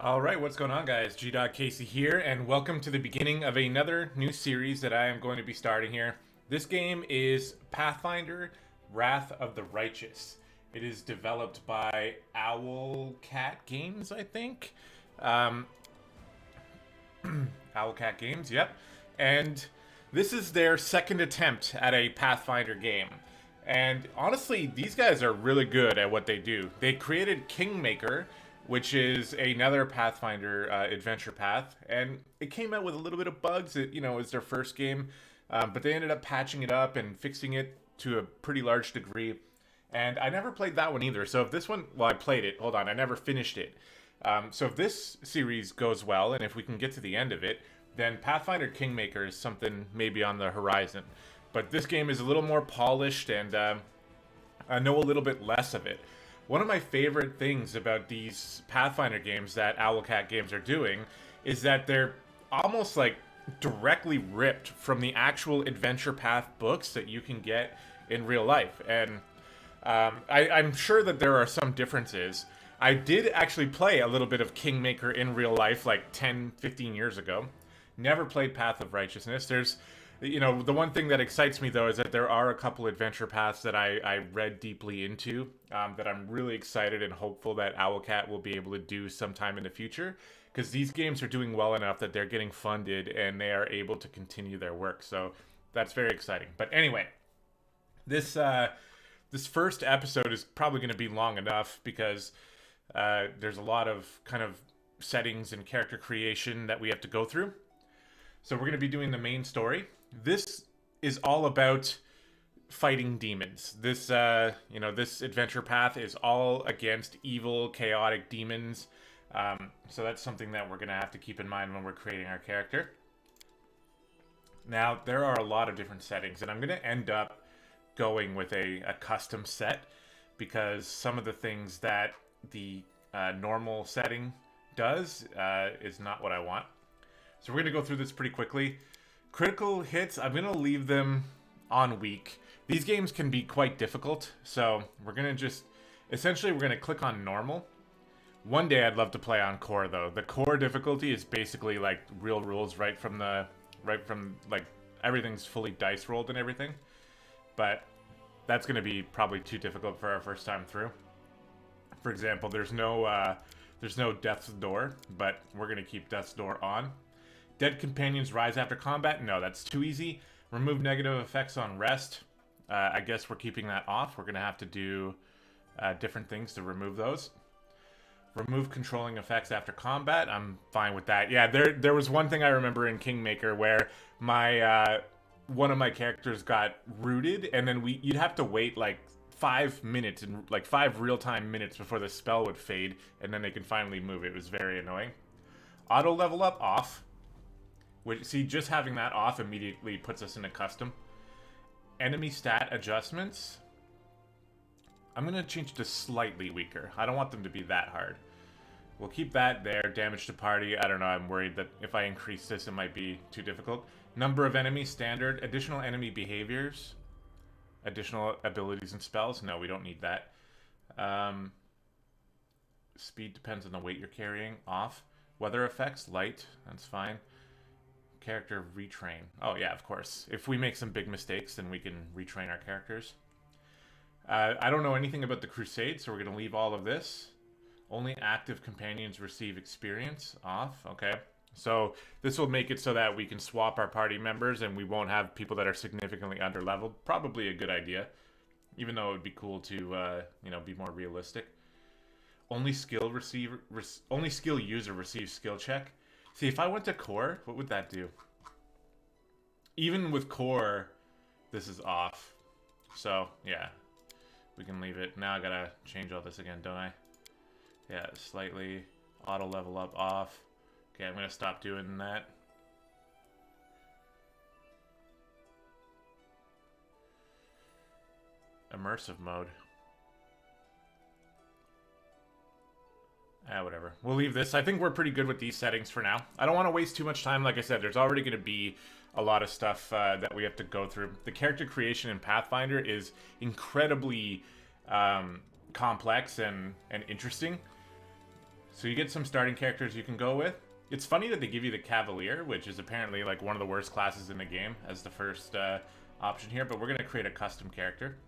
All right, what's going on, guys? gdoggcasey here, and welcome to the beginning of another new series that I am going to be starting here. This game is Pathfinder: Wrath of the Righteous. It is developed by Owlcat Games, I think. Um, Owlcat Games, yep. And this is their second attempt at a Pathfinder game. And honestly, these guys are really good at what they do. They created Kingmaker, which is another Pathfinder adventure path, and it came out with a little bit of bugs. It was their first game, but they ended up patching it up and fixing it to a pretty large degree. And I never played that one either. So if this one, well, I played it. Hold on, I never finished it. So if this series goes well, and if we can get to the end of it, then Pathfinder Kingmaker is something maybe on the horizon. But this game is a little more polished, and I know a little bit less of it. One of my favorite things about these Pathfinder games that Owlcat Games are doing is that they're almost like directly ripped from the actual adventure path books that you can get in real life. And I'm sure that there are some differences. I did actually play a little bit of Kingmaker in real life like 10, 15 years ago. Never played Path of Righteousness. The one thing that excites me, though, is that there are a couple adventure paths that I read deeply into that I'm really excited and hopeful that Owlcat will be able to do sometime in the future, because these games are doing well enough that they're getting funded and they are able to continue their work. So that's very exciting. But anyway, this first episode is probably going to be long enough because there's a lot of kind of settings and character creation that we have to go through. So we're going to be doing the main story. This is all about fighting demons. This adventure path is all against evil, chaotic demons. So that's something that we're going to have to keep in mind when we're creating our character. Now, there are a lot of different settings, and I'm going to end up going with a custom set because some of the things that the normal setting does is not what I want. So we're going to go through this pretty quickly. Critical hits, I'm going to leave them on weak. These games can be quite difficult, so we're going to we're going to click on normal. One day I'd love to play on core, though. The core difficulty is basically like real rules right from like everything's fully dice rolled and everything. But that's going to be probably too difficult for our first time through. For example, there's no Death's Door, but we're going to keep Death's Door on. Dead companions rise after combat? No, that's too easy. Remove negative effects on rest. I guess we're keeping that off. We're going to have to do different things to remove those. Remove controlling effects after combat. I'm fine with that. Yeah, there was one thing I remember in Kingmaker where my one of my characters got rooted, and then you'd have to wait like 5 minutes and like 5 real-time minutes before the spell would fade, and then they can finally move. It was very annoying. Auto level up off. See, just having that off immediately puts us in a custom. Enemy stat adjustments. I'm going to change to slightly weaker. I don't want them to be that hard. We'll keep that there. Damage to party. I don't know. I'm worried that if I increase this, it might be too difficult. Number of enemies, standard. Additional enemy behaviors. Additional abilities and spells. No, we don't need that. Speed depends on the weight you're carrying. Off. Weather effects, light. That's fine. Character retrain. Oh yeah, of course. If we make some big mistakes, then we can retrain our characters. I don't know anything about the Crusade, so we're going to leave all of this. Only active companions receive experience. Off. Okay. So this will make it so that we can swap our party members and we won't have people that are significantly underleveled. Probably a good idea, even though it would be cool to be more realistic. Only skill user receives skill check. See, if I went to core, what would that do? Even with core, this is off. So, yeah. We can leave it. Now I gotta change all this again, don't I? Yeah, slightly. Auto level up off. Okay, I'm gonna stop doing that. Immersive mode. Whatever. We'll leave this. I think we're pretty good with these settings for now. I don't want to waste too much time. Like I said, there's already going to be a lot of stuff that we have to go through. The character creation in Pathfinder is incredibly complex and interesting. So you get some starting characters you can go with. It's funny that they give you the Cavalier, which is apparently like one of the worst classes in the game, as the first option here, but we're going to create a custom character.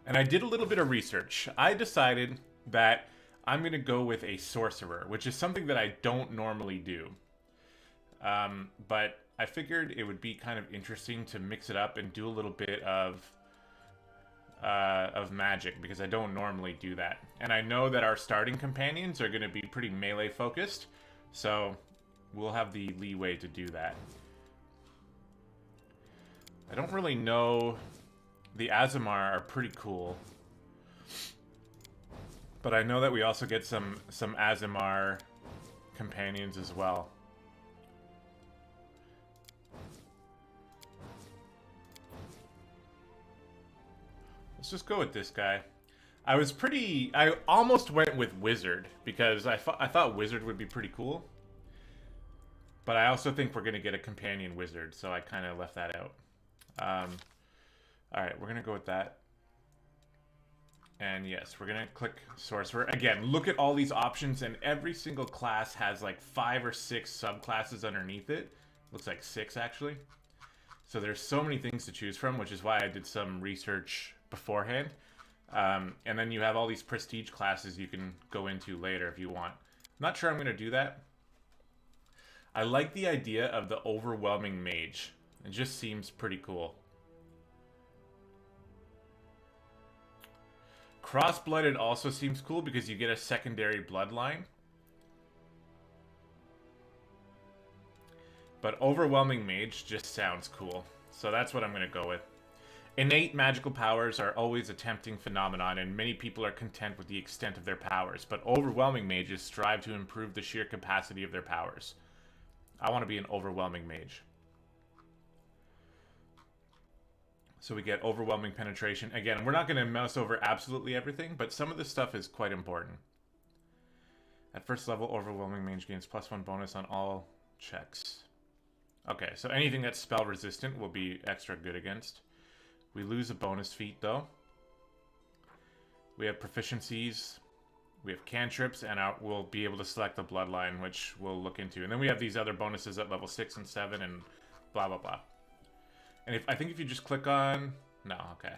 And I did a little bit of research. I decided that I'm going to go with a sorcerer, which is something that I don't normally do. But I figured it would be kind of interesting to mix it up and do a little bit of magic, because I don't normally do that. And I know that our starting companions are going to be pretty melee focused, so we'll have the leeway to do that. I don't really know. The Aasimar are pretty cool, but I know that we also get some Aasimar companions as well. Let's just go with this guy. I almost went with Wizard, because I thought Wizard would be pretty cool. But I also think we're going to get a companion Wizard, so I kind of left that out. Alright, we're going to go with that. And yes, we're going to click Sorcerer. Again, look at all these options, and every single class has like 5 or 6 subclasses underneath it. Looks like 6, actually. So there's so many things to choose from, which is why I did some research beforehand. And then you have all these prestige classes you can go into later if you want. Not sure I'm going to do that. I like the idea of the overwhelming mage. It just seems pretty cool. Cross-blooded also seems cool because you get a secondary bloodline. But overwhelming mage just sounds cool. So that's what I'm going to go with. Innate magical powers are always a tempting phenomenon, and many people are content with the extent of their powers. But overwhelming mages strive to improve the sheer capacity of their powers. I want to be an overwhelming mage. So we get overwhelming penetration. Again, we're not going to mouse over absolutely everything, but some of this stuff is quite important. At first level, overwhelming mage gains +1 bonus on all checks. Okay, so anything that's spell resistant will be extra good against. We lose a bonus feat, though. We have proficiencies. We have cantrips, and we'll be able to select the bloodline, which we'll look into. And then we have these other bonuses at level 6 and 7 and blah, blah, blah. And I think if you just click on... No, okay.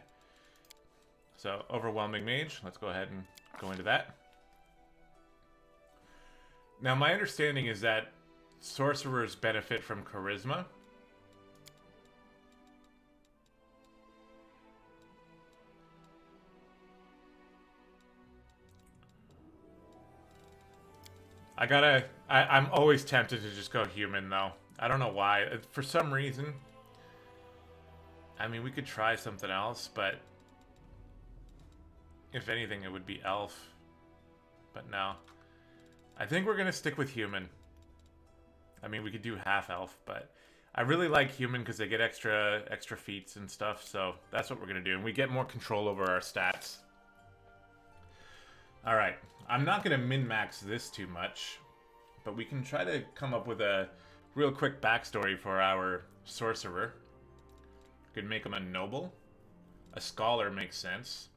So, overwhelming mage. Let's go ahead and go into that. Now, my understanding is that sorcerers benefit from charisma. I'm always tempted to just go human, though. I don't know why. For some reason... I mean, we could try something else, but... if anything, it would be elf. But no. I think we're going to stick with human. I mean, we could do half elf, but... I really like human because they get extra feats and stuff, so that's what we're going to do. And we get more control over our stats. Alright. I'm not going to min-max this too much, but we can try to come up with a real quick backstory for our sorcerer. We could make him a noble. A scholar makes sense.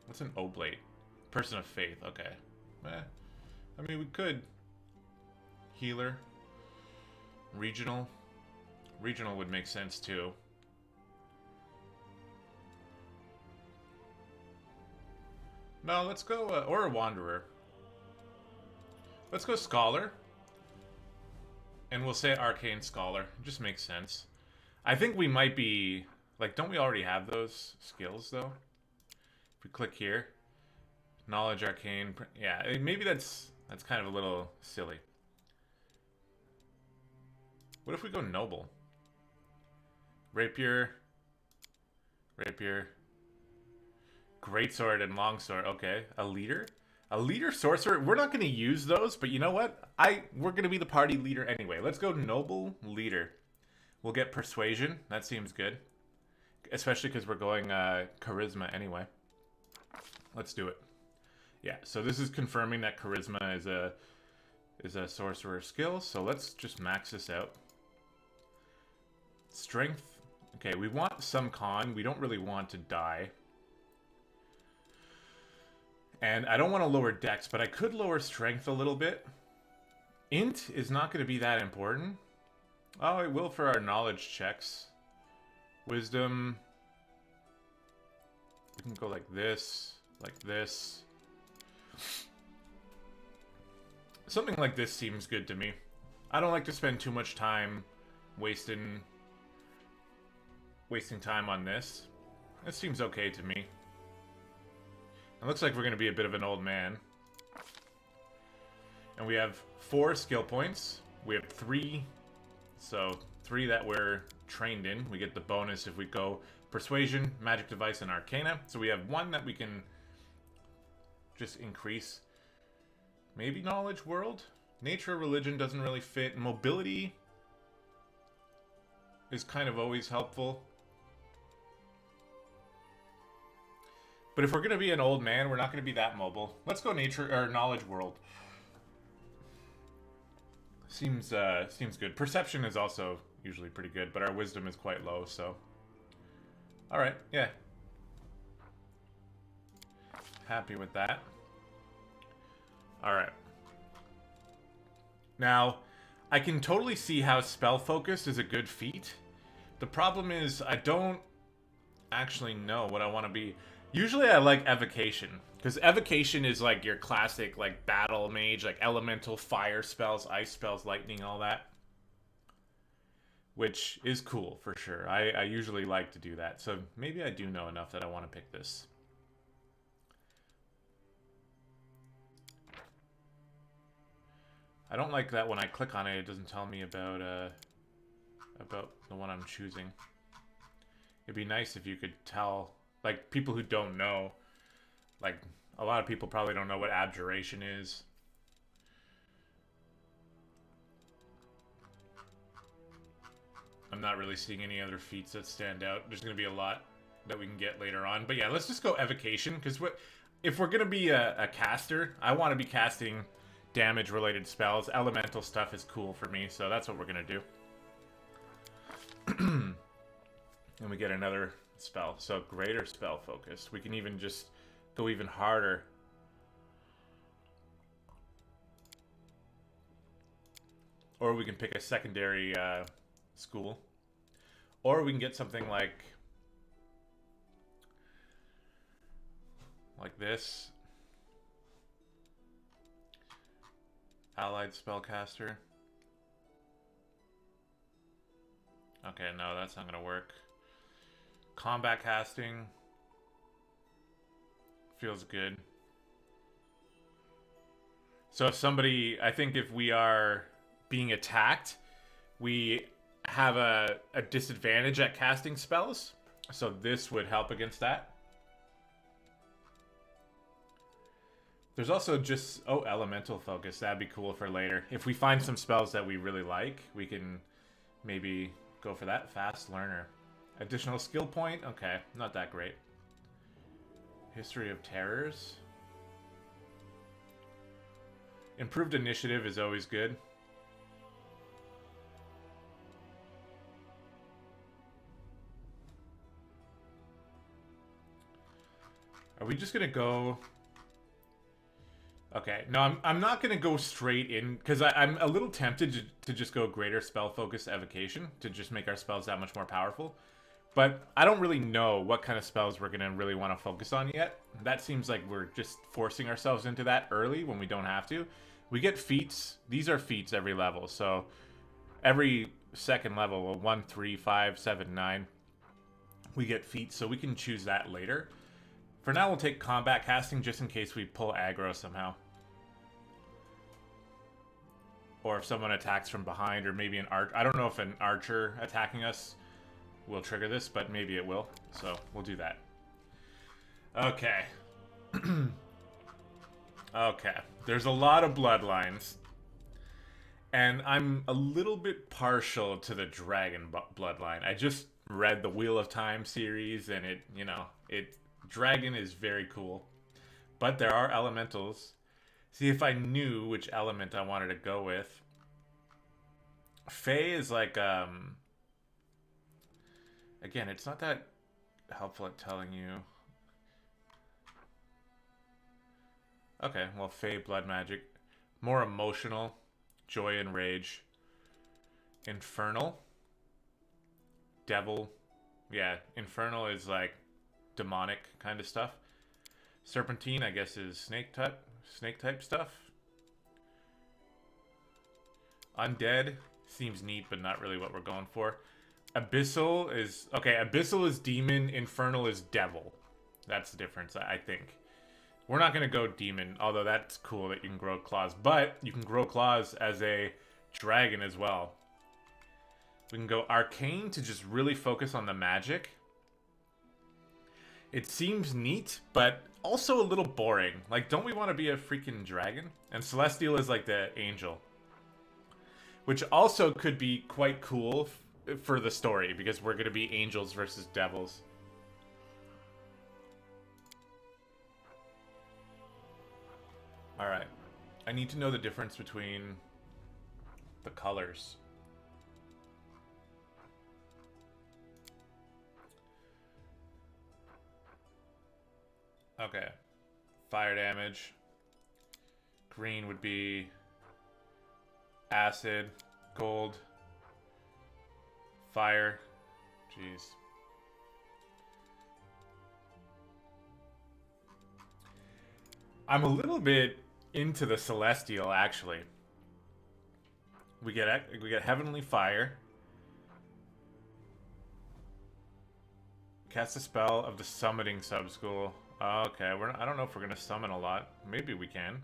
What's an oblate? Person of faith, okay. I mean, we could. Healer. Regional. Regional would make sense, too. No, let's go, or a wanderer. Let's go scholar. And we'll say arcane scholar. It just makes sense. I think we might be, like, don't we already have those skills, though? If we click here. Knowledge, arcane, yeah, maybe that's kind of a little silly. What if we go noble? Rapier. Rapier. Greatsword and longsword. Okay. A leader? A leader sorcerer? We're not going to use those, but you know what? We're going to be the party leader anyway. Let's go noble leader. We'll get persuasion. That seems good. Especially because we're going charisma anyway. Let's do it. Yeah, so this is confirming that charisma is a sorcerer skill. So let's just max this out. Strength. Okay, we want some con. We don't really want to die. And I don't want to lower dex, but I could lower strength a little bit. Int is not going to be that important. Oh, it will for our knowledge checks. Wisdom. We can go like this, like this. Something like this seems good to me. I don't like to spend too much time wasting time on this. This seems okay to me. It looks like we're going to be a bit of an old man. And we have 4 skill points. We have 3, so 3 that we're trained in. We get the bonus if we go Persuasion, Magic Device, and Arcana. So we have 1 that we can just increase. Maybe Knowledge World? Nature, Religion doesn't really fit. Mobility is kind of always helpful. But if we're going to be an old man, we're not going to be that mobile. Let's go Nature or Knowledge World. Seems good. Perception is also usually pretty good, but our Wisdom is quite low, so... Alright, yeah. Happy with that. Alright. Now, I can totally see how Spell Focus is a good feat. The problem is, I don't actually know what I want to be. Usually I like Evocation, because Evocation is like your classic like battle mage, like elemental fire spells, ice spells, lightning, all that. Which is cool, for sure. I usually like to do that, so maybe I do know enough that I want to pick this. I don't like that when I click on it, it doesn't tell me about the one I'm choosing. It'd be nice if you could tell, like, people who don't know, like, a lot of people probably don't know what abjuration is. I'm not really seeing any other feats that stand out. There's going to be a lot that we can get later on. But yeah, let's just go Evocation, because if we're going to be a caster, I want to be casting damage-related spells. Elemental stuff is cool for me, so that's what we're going to do. And we get another spell. So greater spell focus. We can even just go even harder. Or we can pick a secondary school. Or we can get something like this. Allied spellcaster. Okay, no, that's not gonna work. Combat casting feels good. So if somebody, I think if we are being attacked, we have a disadvantage at casting spells. So this would help against that. There's also just, oh, elemental focus. That'd be cool for later. If we find some spells that we really like, we can maybe go for that. Fast learner. Additional skill point? Okay, not that great. History of terrors. Improved initiative is always good. Are we just gonna go... Okay, no, I'm not gonna go straight in, because I'm a little tempted to just go greater spell focus evocation, to just make our spells that much more powerful. But I don't really know what kind of spells we're gonna really want to focus on yet. That seems like we're just forcing ourselves into that early when we don't have to. We get feats. These are feats every level, so every second level, 1, 3, 5, 7, 9, we get feats, so we can choose that later. For now, we'll take combat casting just in case we pull aggro somehow. Or if someone attacks from behind, or maybe an archer. I don't know if an archer attacking us will trigger this, but maybe it will. So we'll do that. Okay. Okay. There's a lot of bloodlines. And I'm a little bit partial to the dragon bloodline. I just read the Wheel of Time series, and it, you know, dragon is very cool. But there are elementals. See, if I knew which element I wanted to go with. Fae is like, again, it's not that helpful at telling you. Okay, well, Fey, Blood Magic. More emotional. Joy and Rage. Infernal. Devil. Yeah, Infernal is like demonic kind of stuff. Serpentine, I guess, is snake type stuff. Undead seems neat, but not really what we're going for. Abyssal is... Okay, Abyssal is demon, Infernal is devil. That's the difference, I think. We're not going to go demon, although that's cool that you can grow claws. But you can grow claws as a dragon as well. We can go arcane to just really focus on the magic. It seems neat, but also a little boring. Like, don't we want to be a freaking dragon? And celestial is like the angel. Which also could be quite cool for the story, because we're going to be angels versus devils. Alright. I need to know the difference between the colors. Okay. Fire damage. Green would be acid, gold, fire. Jeez. I'm a little bit into the celestial, actually. We get heavenly fire. Cast a spell of the summoning subschool. Okay, I don't know if we're gonna summon a lot. Maybe we can.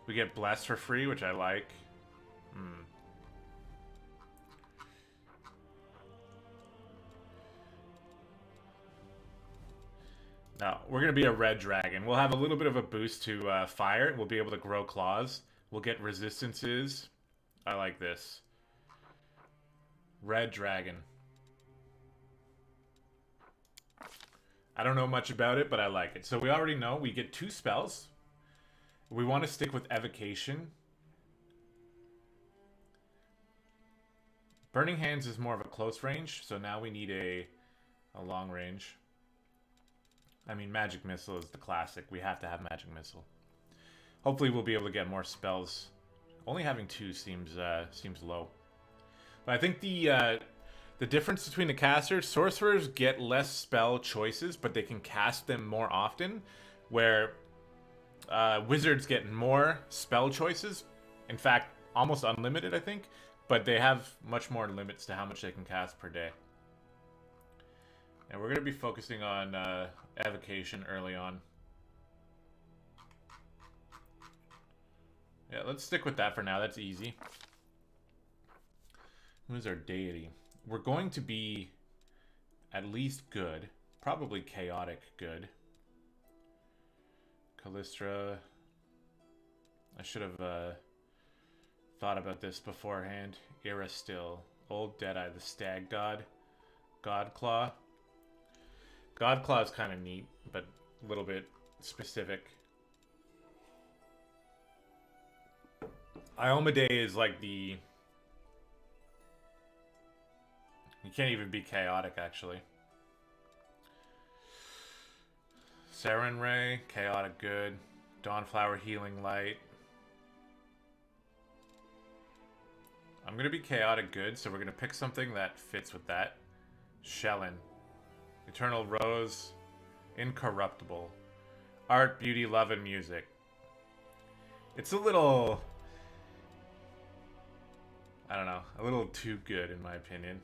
We get blessed for free, which I like. No, we're going to be a red dragon. We'll have a little bit of a boost to fire. We'll be able to grow claws. We'll get resistances. I like this. Red dragon. I don't know much about it, but I like it. So we already know we get 2 spells. We want to stick with evocation. Burning Hands is more of a close range, so now we need a long range. I mean, Magic Missile is the classic. We have to have Magic Missile. Hopefully we'll be able to get more spells. Only having 2 seems low. But I think the difference between the casters, sorcerers get less spell choices, but they can cast them more often, where wizards get more spell choices. In fact, almost unlimited, I think. But they have much more limits to how much they can cast per day. And we're going to be focusing on evocation early on. Yeah, let's stick with that for now. That's easy. Who's our deity? We're going to be at least good. Probably chaotic good. Callistra. I should have thought about this beforehand. Still. Old Deadeye, the stag god. Godclaw. Godclaw is kind of neat, but a little bit specific. Iomedae is like the... You can't even be chaotic, actually. Sarenrae, chaotic good. Dawnflower, healing light. I'm going to be chaotic good, so we're going to pick something that fits with that. Shellin. Eternal Rose. Incorruptible. Art, beauty, love, and music. It's a little... I don't know. A little too good, in my opinion.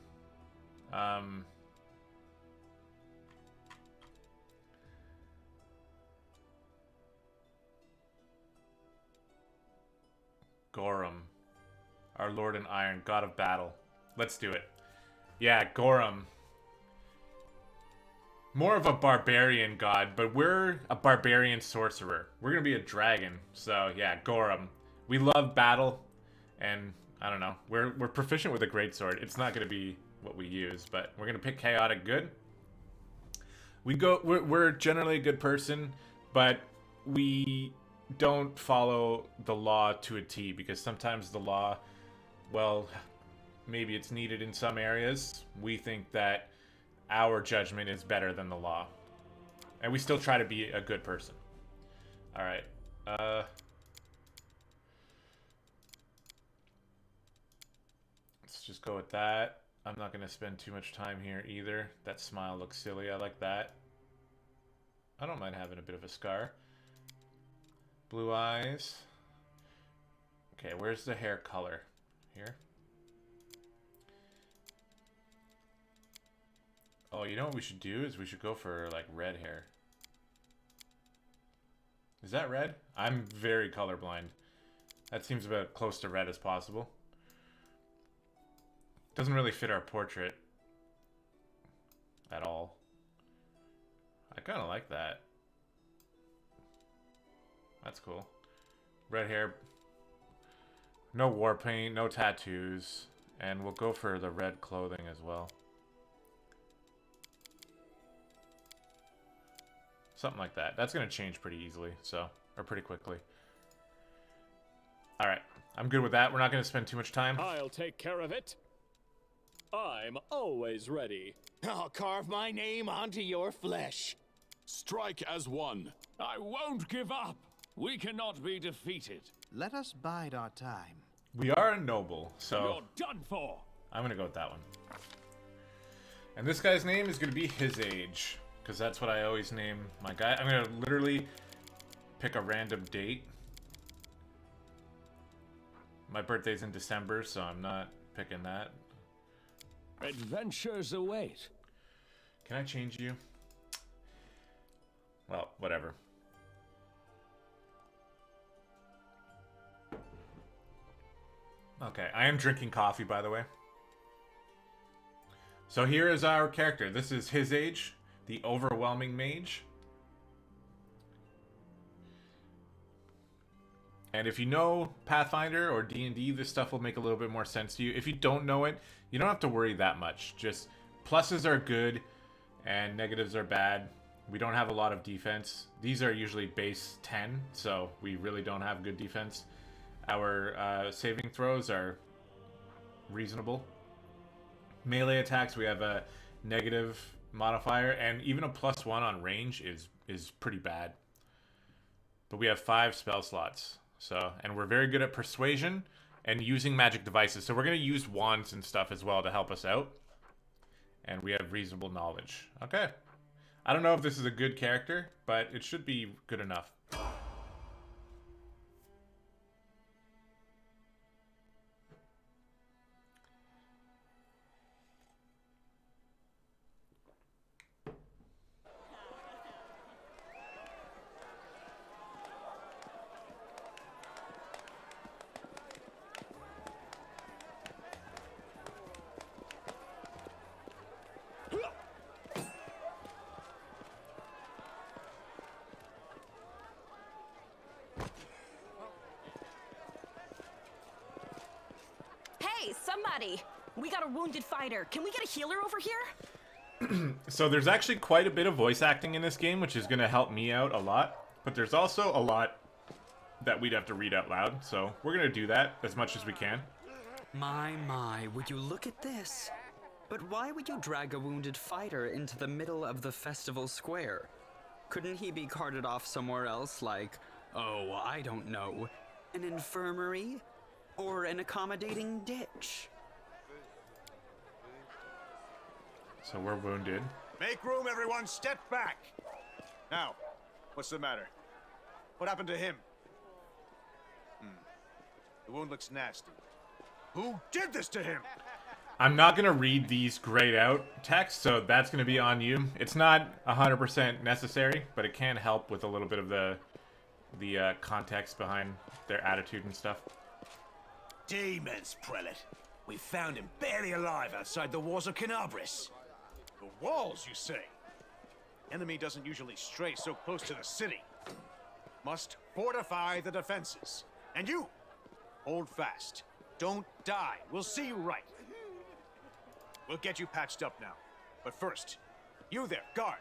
Gorum. Our Lord in Iron, God of Battle. Let's do it. Yeah, Gorum. More of a barbarian god, but we're a barbarian sorcerer. We're going to be a dragon. So, yeah, Gorum. We love battle, and I don't know. We're proficient with a greatsword. It's not going to be what we use, but we're going to pick chaotic good. We're generally a good person, but we don't follow the law to a T, because sometimes the law, well, maybe it's needed in some areas. We think that our judgment is better than the law. And we still try to be a good person. Alright. Let's just go with that. I'm not going to spend too much time here either. That smile looks silly. I like that. I don't mind having a bit of a scar. Blue eyes. Okay, where's the hair color? Here? Oh, you know what we should do is we should go for, like, red hair. Is that red? I'm very colorblind. That seems about close to red as possible. Doesn't really fit our portrait at all. I kind of like that. That's cool. Red hair. No war paint, no tattoos. And we'll go for the red clothing as well. Something like that. That's going to change pretty easily, so, or pretty quickly. Alright, I'm good with that. We're not going to spend too much time. I'll take care of it. I'm always ready. I'll carve my name onto your flesh. Strike as one. I won't give up. We cannot be defeated. Let us bide our time. We are a noble, so You're done for. I'm going to go with that one. And this guy's name is going to be his age, because that's what I always name my guy. I'm going to literally pick a random date. My birthday's in December, so I'm not picking that. Adventures await. Can I change you? Well, whatever. Okay, I am drinking coffee, by the way. So here is our character. This is his age, the overwhelming mage. And if you know Pathfinder or D&D, this stuff will make a little bit more sense to you. If you don't know it, you don't have to worry that much. Just pluses are good and negatives are bad. We don't have a lot of defense. These are usually base 10, so we really don't have good defense. Our saving throws are reasonable. Melee attacks, we have a negative modifier, and even a +1 on range is pretty bad. But we have 5 spell slots. So, and we're very good at persuasion and using magic devices. So we're going to use wands and stuff as well to help us out. And we have reasonable knowledge. Okay. I don't know if this is a good character, but it should be good enough. Somebody! We got a wounded fighter. Can we get a healer over here? So there's actually quite a bit of voice acting in this game, which is going to help me out a lot. But there's also a lot that we'd have to read out loud. So we're going to do that as much as we can. My, would you look at this? But why would you drag a wounded fighter into the middle of the festival square? Couldn't he be carted off somewhere else, like, oh, I don't know, an infirmary? Or an accommodating ditch? So we're wounded. Make room, everyone! Step back! Now, what's the matter? What happened to him? The wound looks nasty. Who did this to him? I'm not going to read these grayed out texts, so that's going to be on you. It's not 100% necessary, but it can help with a little bit of the context behind their attitude and stuff. Demons, Prelate. We found him barely alive outside the walls of Canabris. The walls, you say? Enemy doesn't usually stray so close to the city. Must fortify the defenses. And you, hold fast. Don't die. We'll see you right. We'll get you patched up now. But first, you there, guard.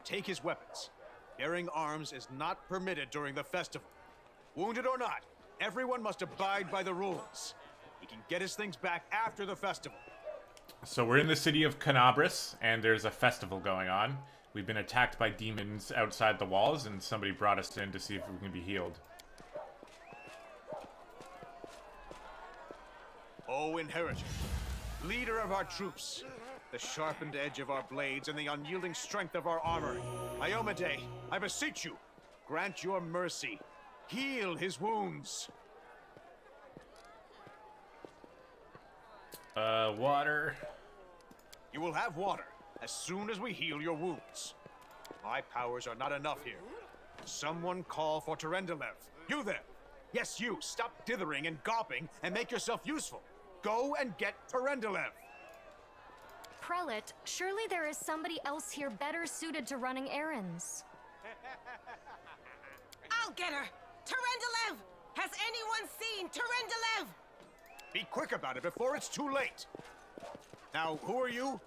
Take his weapons. Bearing arms is not permitted during the festival. Wounded or not, everyone must abide by the rules. He can get his things back after the festival. So we're in the city of Canabris, and there's a festival going on. We've been attacked by demons outside the walls, and somebody brought us in to see if we can be healed. O Inheritor, leader of our troops, the sharpened edge of our blades and the unyielding strength of our armor, Iomade, I beseech you, grant your mercy. Heal his wounds. Water. You will have water as soon as we heal your wounds. My powers are not enough here. Someone call for Terendelev. You there! Yes, you! Stop dithering and gawping and make yourself useful. Go and get Terendelev! Prelate, surely there is somebody else here better suited to running errands. I'll get her! Terendelev! Has anyone seen Terendelev? Be quick about it before it's too late. Now, who are you?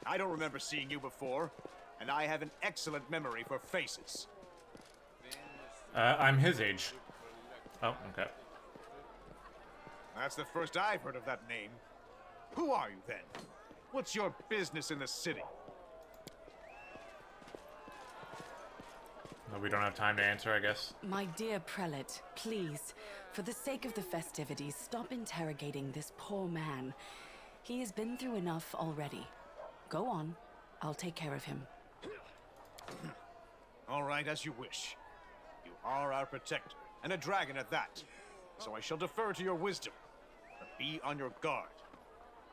I don't remember seeing you before, and I have an excellent memory for faces. I'm his age. Oh, okay. That's the first I've heard of that name. Who are you, then? What's your business in the city? No, we don't have time to answer, I guess. My dear prelate, please, for the sake of the festivities, stop interrogating this poor man. He has been through enough already. Go on. I'll take care of him. All right, as you wish. You are our protector, and a dragon at that. So I shall defer to your wisdom. But be on your guard.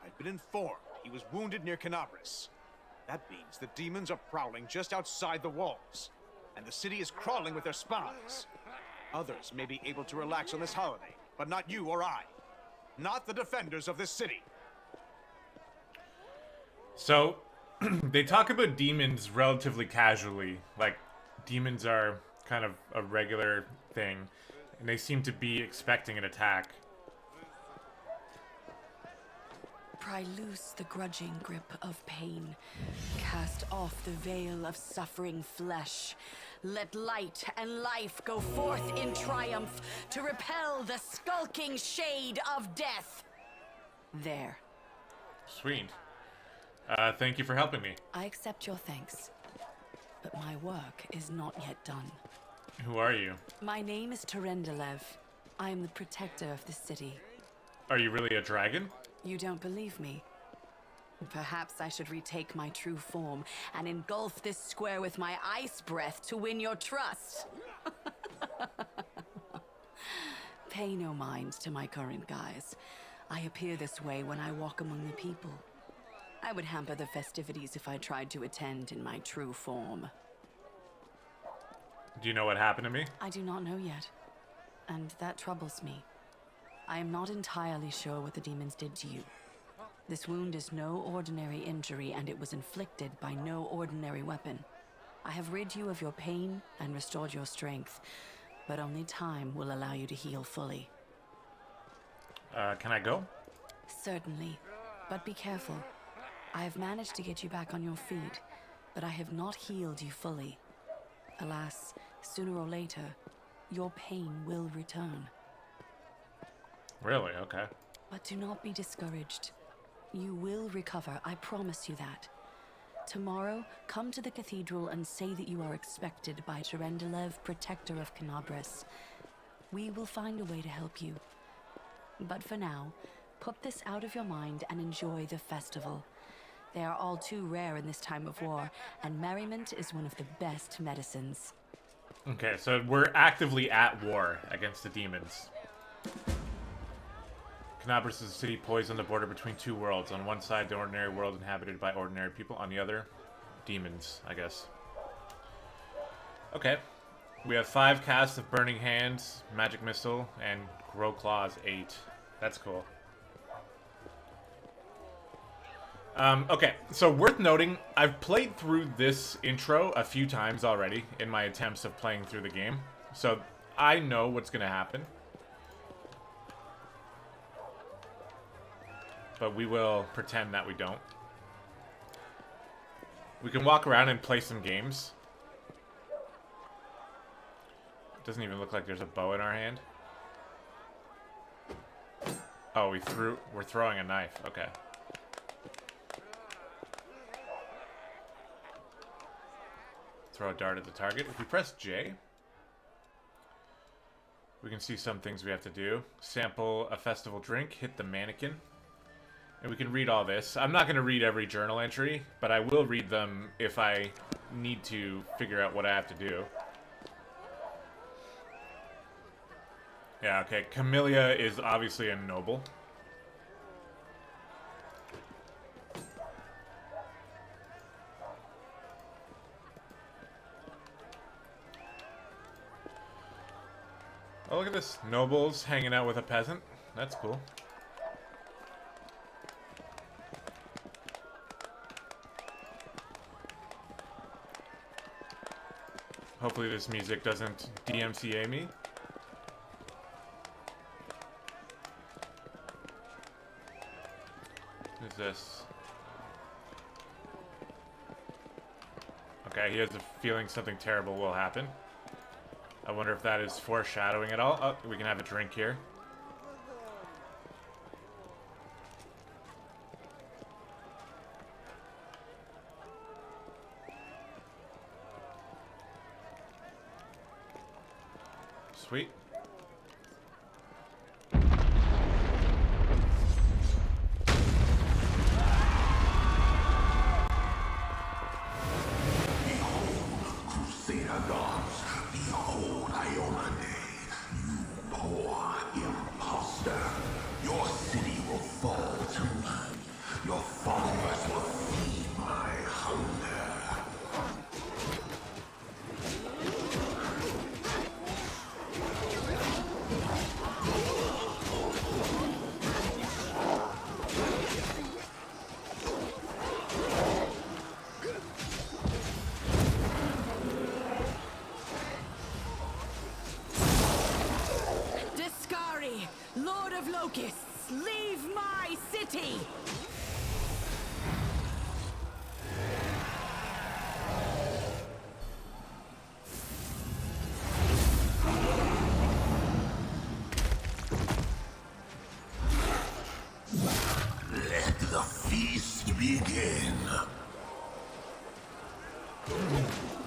I've been informed he was wounded near Canabris. That means the demons are prowling just outside the walls, and the city is crawling with their spies. Others may be able to relax on this holiday, but not you or I. Not the defenders of this city. So, they talk about demons relatively casually. Like, demons are kind of a regular thing, and they seem to be expecting an attack. Pry loose the grudging grip of pain. Cast off the veil of suffering flesh. Let light and life go forth in triumph to repel the skulking shade of death. There. Sweet. Thank you for helping me. I accept your thanks. But my work is not yet done. Who are you? My name is Terendelev. I am the protector of this city. Are you really a dragon? You don't believe me? Perhaps I should retake my true form and engulf this square with my ice breath to win your trust. Pay no mind to my current guise. I appear this way when I walk among the people. I would hamper the festivities if I tried to attend in my true form. Do you know what happened to me? I do not know yet, and that troubles me. I am not entirely sure what the demons did to you. This wound is no ordinary injury, and it was inflicted by no ordinary weapon. I have rid you of your pain and restored your strength, but only time will allow you to heal fully. Can I go? Certainly, but be careful. I have managed to get you back on your feet, but I have not healed you fully. Alas, sooner or later, your pain will return. Really? Okay. But do not be discouraged. You will recover, I promise you that. Tomorrow, come to the cathedral and say that you are expected by Terendelev, protector of Canabris. We will find a way to help you. But for now, put this out of your mind and enjoy the festival. They are all too rare in this time of war, and merriment is one of the best medicines. Okay, so we're actively at war against the demons. Canabris is a city poised on the border between two worlds. On one side, the ordinary world inhabited by ordinary people. On the other, demons, I guess. Okay. We have 5 casts of Burning Hands, Magic Missile, and Grow Claws 8. That's cool. Okay, so worth noting, I've played through this intro a few times already in my attempts of playing through the game. So I know what's going to happen. But we will pretend that we don't. We can walk around and play some games. It doesn't even look like there's a bow in our hand. Oh, we're throwing a knife. Okay. Throw a dart at the target. If we press J, We can see some things we have to do. Sample a festival drink, hit the mannequin. And we can read all this. I'm not going to read every journal entry, but I will read them if I need to figure out what I have to do. Yeah, okay. Camellia is obviously a noble. Oh, look at this. Nobles hanging out with a peasant. That's cool. Hopefully this music doesn't DMCA me. Who's this? Okay, he has a feeling something terrible will happen. I wonder if that is foreshadowing at all. Oh, we can have a drink here. Sweet. Crusader gods, behold Ione, you poor imposter. Your city will fall to me. Your followers will feed my hunger. Discari, Lord of Locusts, leave my city! Let the feast begin.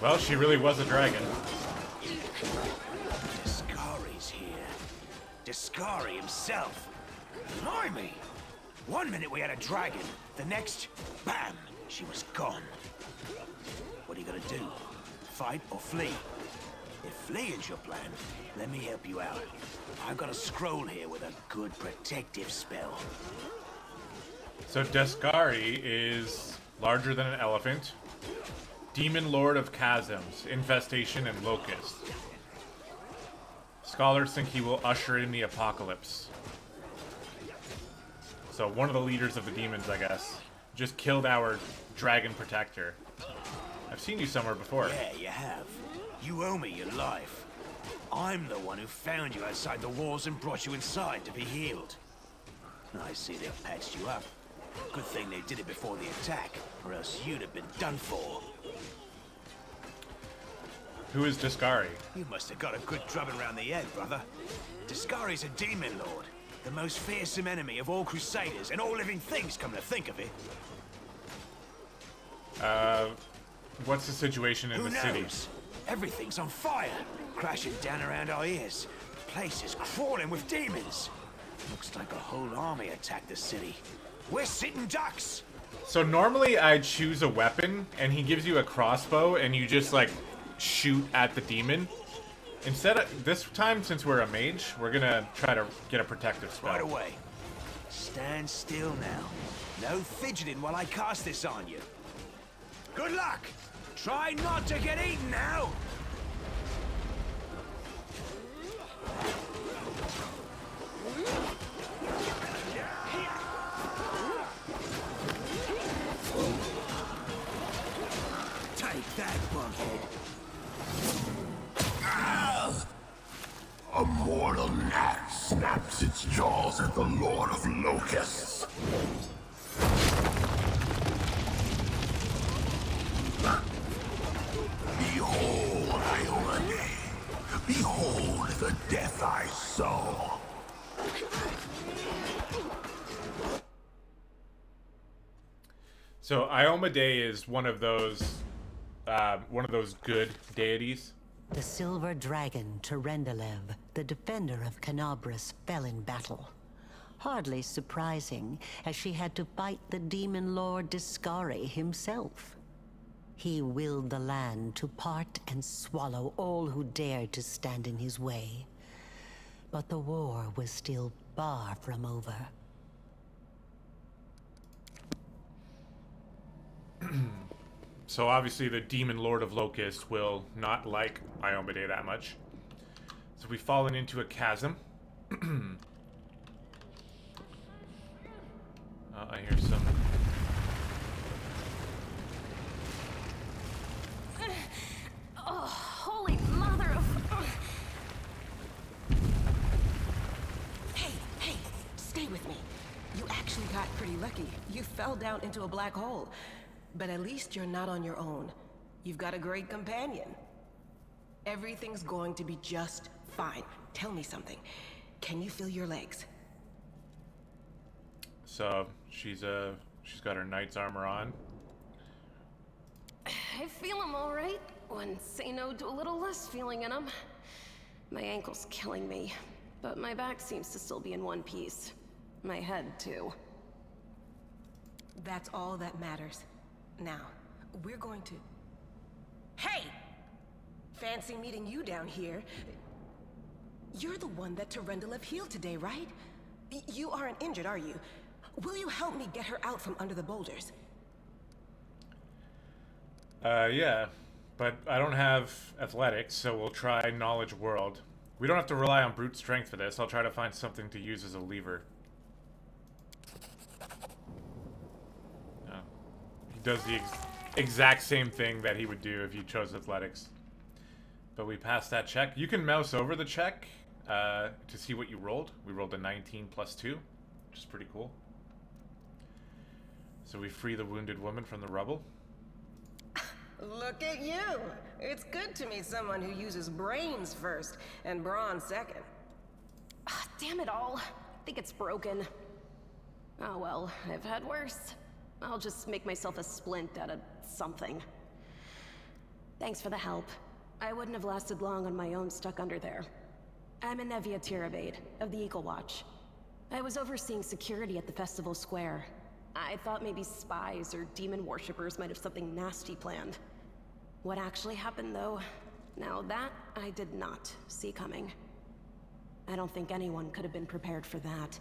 Well, she really was a dragon. Discari's here. Discari himself. Blimey! One minute we had a dragon, the next, bam, she was gone. What are you gonna do? Fight or flee? If fleeing's your plan, let me help you out. I've got a scroll here with a good protective spell. So Descari is larger than an elephant. Demon Lord of Chasms, Infestation, and Locust. Scholars think he will usher in the apocalypse. So one of the leaders of the demons, I guess, just killed our dragon protector. I've seen you somewhere before. Yeah, you have. You owe me your life. I'm the one who found you outside the walls and brought you inside to be healed. I see they've patched you up. Good thing they did it before the attack, or else you'd have been done for. Who is Descari? You must have got a good drubbing around the head, brother. Descari's a demon lord, the most fearsome enemy of all crusaders and all living things, come to think of it. What's the situation in Who the knows? city? Everything's on fire, crashing down around our ears. The place is crawling with demons. Looks like a whole army attacked the city. We're sitting ducks. So normally I'd choose a weapon, and he gives you a crossbow, and you just, like, shoot at the demon. Instead of, this time, since we're a mage, we're gonna try to get a protective spell. Right away. Stand still now. No fidgeting while I cast this on you. Good luck. Try not to get eaten now. Take that, bunkhead. A mortal gnat snaps its jaws at the Lord of Locusts. Behold, Ione. Behold the death I sow. So Iomade is one of those good deities. The silver dragon, Terendelev, the defender of Canabras, fell in battle. Hardly surprising, as she had to fight the demon lord Discari himself. He willed the land to part and swallow all who dared to stand in his way. But the war was still far from over. So obviously the demon lord of Locust will not like Iomade that much. So we've fallen into a chasm. I hear some... Oh, holy mother of... Hey, stay with me. You actually got pretty lucky. You fell down into a black hole. But at least you're not on your own. You've got a great companion. Everything's going to be just fine. Tell me something. Can you feel your legs? So she's got her knight's armor on. I feel him all right. When say no to a little less feeling in him. My ankle's killing me, but my back seems to still be in one piece. My head, too. That's all that matters. Now, we're going to... Hey! Fancy meeting you down here. You're the one that Terendelev healed today, right? You aren't injured, are you? Will you help me get her out from under the boulders? Yeah. But I don't have athletics, so we'll try Knowledge World. We don't have to rely on brute strength for this. I'll try to find something to use as a lever. Does the exact same thing that he would do if you chose athletics. But we passed that check. You can mouse over the check to see what you rolled. We rolled a 19 plus 2, which is pretty cool. So we free the wounded woman from the rubble. Look at you! It's good to meet someone who uses brains first and brawn second. Damn it all. I think it's broken. Oh well, I've had worse. I'll just make myself a splint out of something. Thanks for the help. I wouldn't have lasted long on my own stuck under there. I'm Anevia Tirabade, of the Eagle Watch. I was overseeing security at the festival square. I thought maybe spies or demon worshippers might have something nasty planned. What actually happened, though, now that I did not see coming. I don't think anyone could have been prepared for that.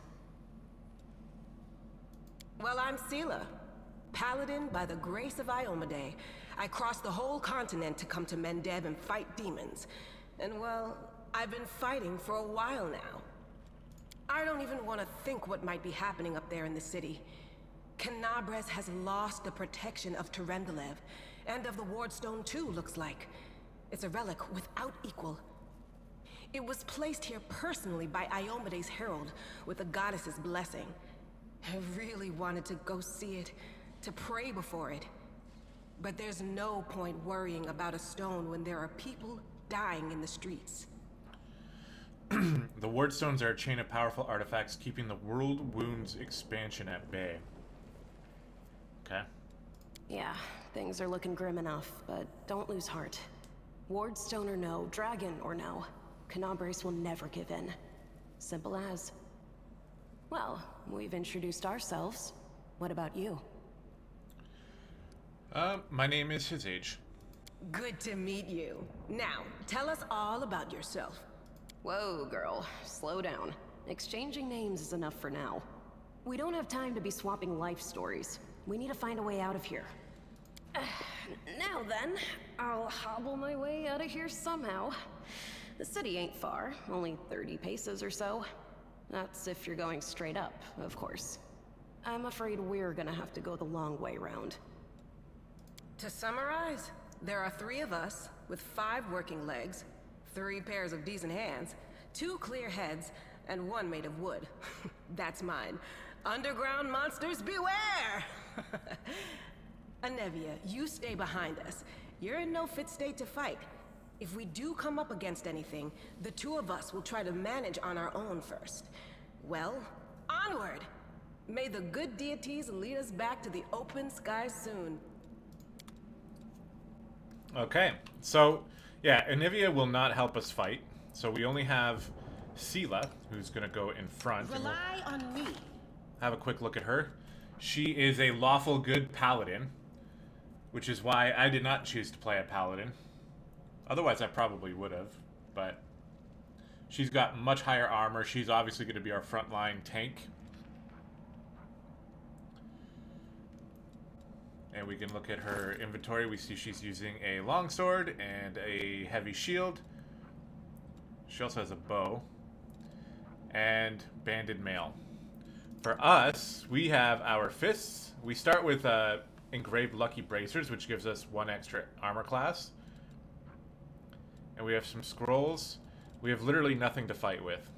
Well, I'm Sela. Paladin by the grace of Iomade. I crossed the whole continent to come to Mendev and fight demons. And well, I've been fighting for a while now. I don't even want to think what might be happening up there in the city. Canabras has lost the protection of Terendelev, and of the Wardstone too, looks like. It's a relic without equal. It was placed here personally by Iomade's herald, with the goddess's blessing. I really wanted to go see it, to pray before it. But there's no point worrying about a stone when there are people dying in the streets. The Wardstones are a chain of powerful artifacts keeping the World Wounds expansion at bay. Okay. Yeah, things are looking grim enough, but don't lose heart. Wardstone or no, dragon or no, Canabras will never give in. Simple as. Well, we've introduced ourselves. What about you? My name is His Age. Good to meet you. Now, tell us all about yourself. Whoa, girl. Slow down. Exchanging names is enough for now. We don't have time to be swapping life stories. We need to find a way out of here. Now then, I'll hobble my way out of here somehow. The city ain't far, only 30 paces or so. That's if you're going straight up, of course. I'm afraid we're gonna have to go the long way round. To summarize, there are 3 of us, with 5 working legs, 3 pairs of decent hands, 2 clear heads, and 1 made of wood. That's mine. Underground monsters beware! Anevia, you stay behind us. You're in no fit state to fight. If we do come up against anything, the 2 of us will try to manage on our own first. Well, onward! May the good deities lead us back to the open sky soon. Okay, so Yeah, Anivia will not help us fight, so we only have Sela, who's going to go in front. Rely on me. Have a quick look at her. She is a lawful good paladin, which is why I did not choose to play a paladin. Otherwise, I probably would have, but she's got much higher armor. She's obviously going to be our frontline tank. And we can look at her inventory. We see she's using a longsword and a heavy shield. She also has a bow and banded mail. For us, we have our fists. We start with engraved lucky bracers, which gives us 1 extra armor class. And we have some scrolls. We have literally nothing to fight with.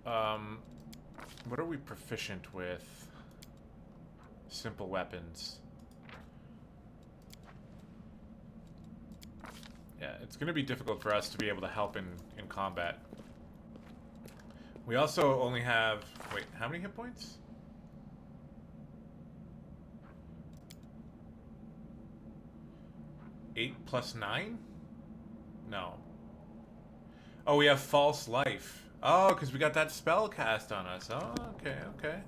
What are we proficient with? Simple weapons. Yeah, it's going to be difficult for us to be able to help in combat. We also only have... Wait, how many hit points? 8 plus 9? No. Oh, we have false life. Oh, because we got that spell cast on us. Oh, okay, okay.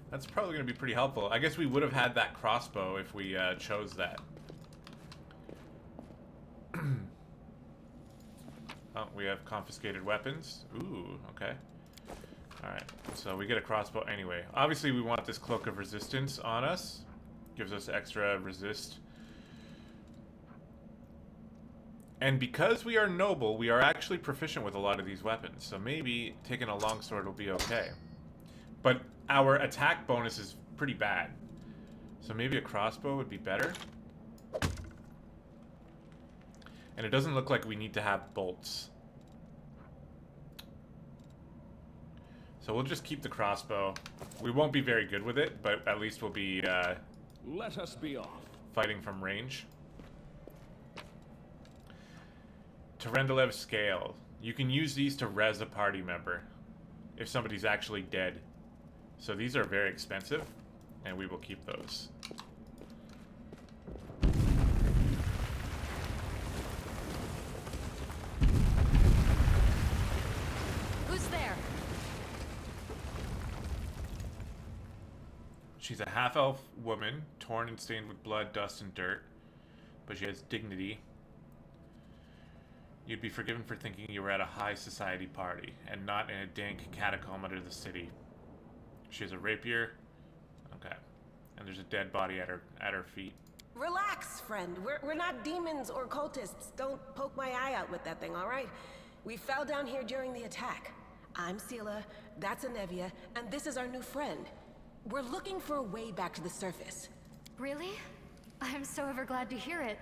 That's probably going to be pretty helpful. I guess we would have had that crossbow if we chose that. Oh, we have confiscated weapons. Ooh, okay. Alright, so we get a crossbow anyway. Obviously, we want this Cloak of Resistance on us. Gives us extra resist. And because we are noble, we are actually proficient with a lot of these weapons. So maybe taking a longsword will be okay. But our attack bonus is pretty bad. So maybe a crossbow would be better. And it doesn't look like we need to have bolts. So we'll just keep the crossbow. We won't be very good with it, but at least we'll be let us be off. Fighting from range. Tarendalev Scale. You can use these to res a party member if somebody's actually dead. So these are very expensive, and we will keep those. Who's there? She's a half-elf woman, torn and stained with blood, dust, and dirt, but she has dignity. You'd be forgiven for thinking you were at a high society party, and not in a dank catacomb under the city. She has a rapier. Okay. And there's a dead body at her feet. Relax, friend. We're not demons or cultists. Don't poke my eye out with that thing, all right? We fell down here during the attack. I'm Sela, that's Anevia, and this is our new friend. We're looking for a way back to the surface. Really? I'm so ever glad to hear it.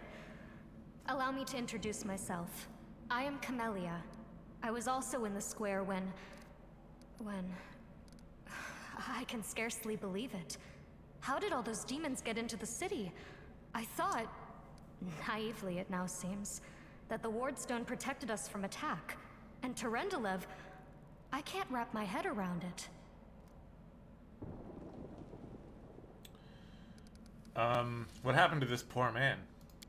Allow me to introduce myself. I am Camellia. I was also in the square when... I can scarcely believe it. How did all those demons get into the city? I thought, naively it now seems, that the Wardstone protected us from attack. And Tarendalev, I can't wrap my head around it. What happened to this poor man?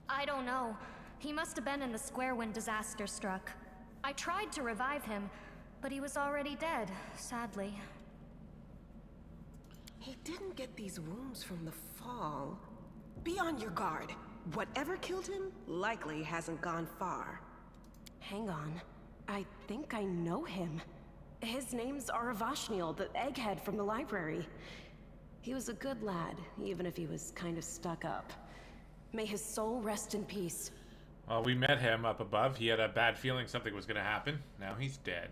I don't know. He must have been in the square when disaster struck. I tried to revive him, but he was already dead, sadly. He didn't get these wounds from the fall. Be on your guard. Whatever killed him likely hasn't gone far. Hang on. I think I know him. His name's Aravashniel, the egghead from the library. He was a good lad, even if he was kind of stuck up. May his soul rest in peace. Well, we met him up above. He had a bad feeling something was going to happen. Now he's dead.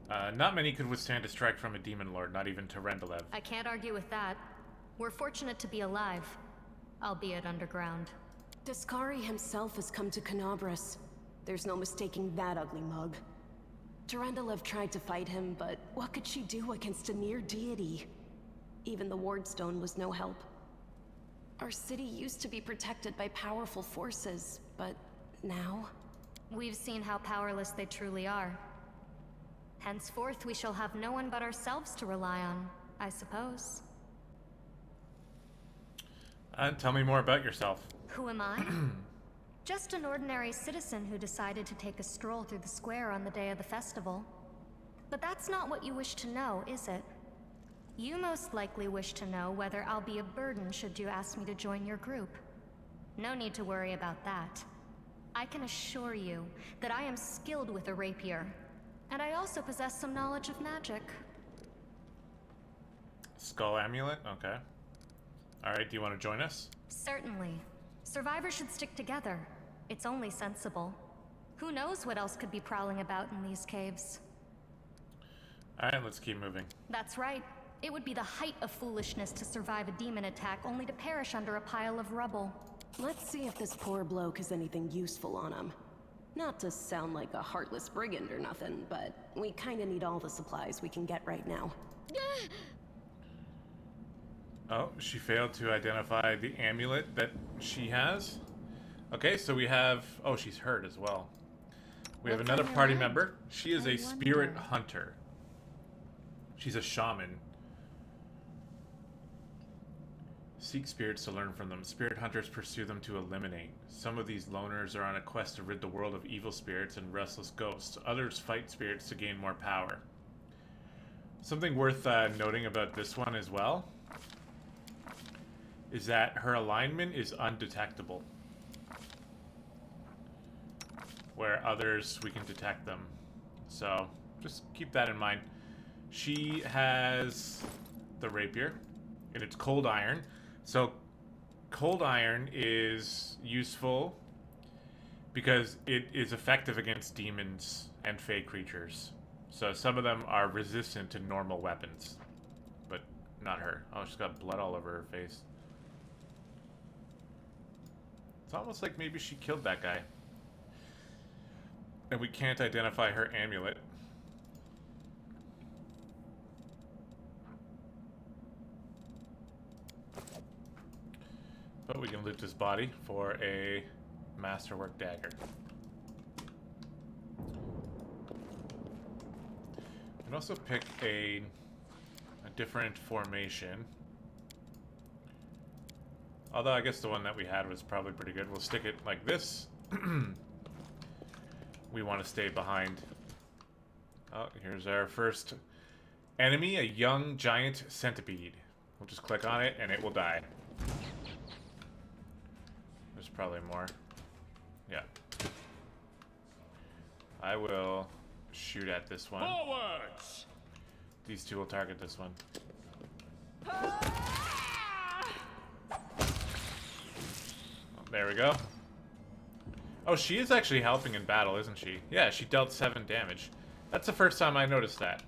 Not many could withstand a strike from a demon lord, not even Tarendalev. I can't argue with that. We're fortunate to be alive, albeit underground. Discari himself has come to Canabras. There's no mistaking that ugly mug. Tarendalev tried to fight him, but what could she do against a near deity? Even the Wardstone was no help. Our city used to be protected by powerful forces, but now... We've seen how powerless they truly are. Henceforth, we shall have no one but ourselves to rely on, I suppose. Tell me more about yourself. Who am I? Just an ordinary citizen who decided to take a stroll through the square on the day of the festival. But that's not what you wish to know, is it? You most likely wish to know whether I'll be a burden should you ask me to join your group. No need to worry about that. I can assure you that I am skilled with a rapier, and I also possess some knowledge of magic. Skull amulet? Okay. Alright, do you want to join us? Certainly. Survivors should stick together. It's only sensible. Who knows what else could be prowling about in these caves? Alright, let's keep moving. That's right. It would be the height of foolishness to survive a demon attack only to perish under a pile of rubble. Let's see if this poor bloke has anything useful on him. Not to sound like a heartless brigand or nothing, but we kinda need all the supplies we can get right now. Oh, she failed to identify the amulet that she has. Okay, so we have... Oh, she's hurt as well. We have another party member. She is a spirit hunter. She's a shaman. Seek spirits to learn from them. Spirit hunters pursue them to eliminate. Some of these loners are on a quest to rid the world of evil spirits and restless ghosts. Others fight spirits to gain more power. Something worth noting about this one as well is that her alignment is undetectable, where others, we can detect them. So just keep that in mind. She has the rapier, and it's cold iron. So cold iron is useful because it is effective against demons and fey creatures. So some of them are resistant to normal weapons, but not her. Oh, she's got blood all over her face. It's almost like maybe she killed that guy. And we can't identify her amulet. But we can loot this body for a masterwork dagger. We can also pick a different formation. Although I guess the one that we had was probably pretty good. We'll stick it like this. We want to stay behind. Oh, here's our first enemy, a young giant centipede. We'll just click on it and it will die. There's probably more. Yeah. I will shoot at this one. Forwards! These two will target this one. There we go. Oh, she is actually helping in battle, isn't she? Yeah, she dealt 7 damage. That's the first time I noticed that.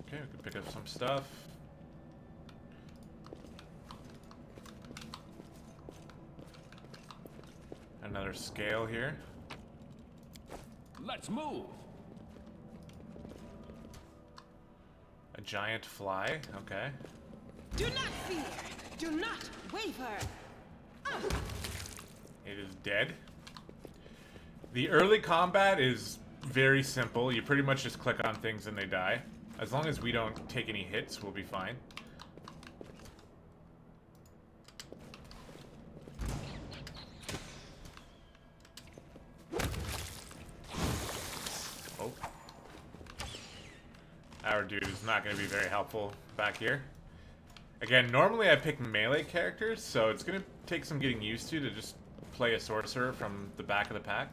Okay, we can pick up some stuff. Another scale here. Let's move. A giant fly, okay. Do not fear! Do not waver! It is dead. The early combat is very simple. You pretty much just click on things and they die. As long as we don't take any hits, we'll be fine. Oh. Our dude is not going to be very helpful back here. Again, normally I pick melee characters, so it's going to take some getting used to just play a sorcerer from the back of the pack.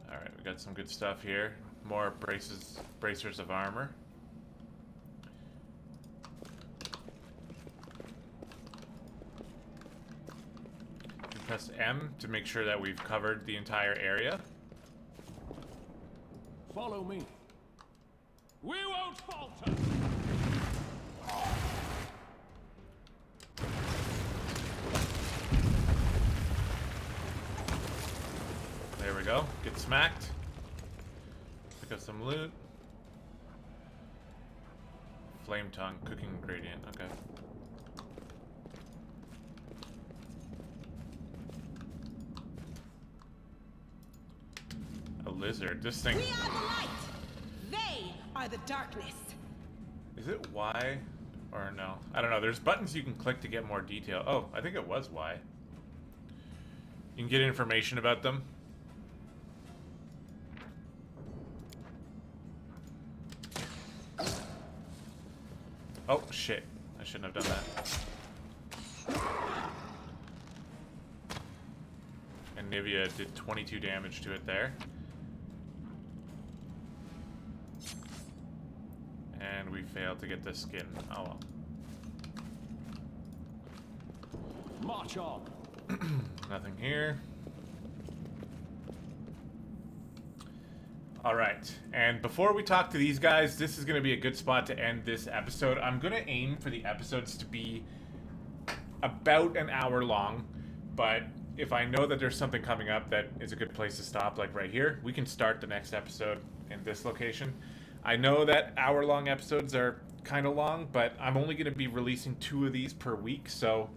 Alright, we got some good stuff here. More bracers of armor. You can press M to make sure that we've covered the entire area. Follow me. We won't falter. There we go. Get smacked. Pick up some loot. Flame tongue, cooking ingredient. Okay. A lizard. This thing. We are the light! They are by the darkness. Is it Y or no? I don't know. There's buttons you can click to get more detail. Oh, I think it was Y. You can get information about them. Oh, shit. I shouldn't have done that. And Nivea did 22 damage to it there. And we failed to get the skin. Oh well. March on. Nothing here. Alright, and before we talk to these guys, this is going to be a good spot to end this episode. I'm going to aim for the episodes to be about an hour long, but if I know that there's something coming up that is a good place to stop, like right here, we can start the next episode in this location. I know that hour-long episodes are kind of long, but I'm only going to be releasing 2 of these per week, so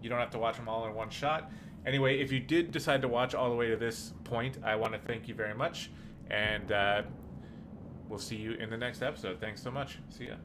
you don't have to watch them all in one shot. Anyway, if you did decide to watch all the way to this point, I want to thank you very much. And we'll see you in the next episode. Thanks so much. See ya.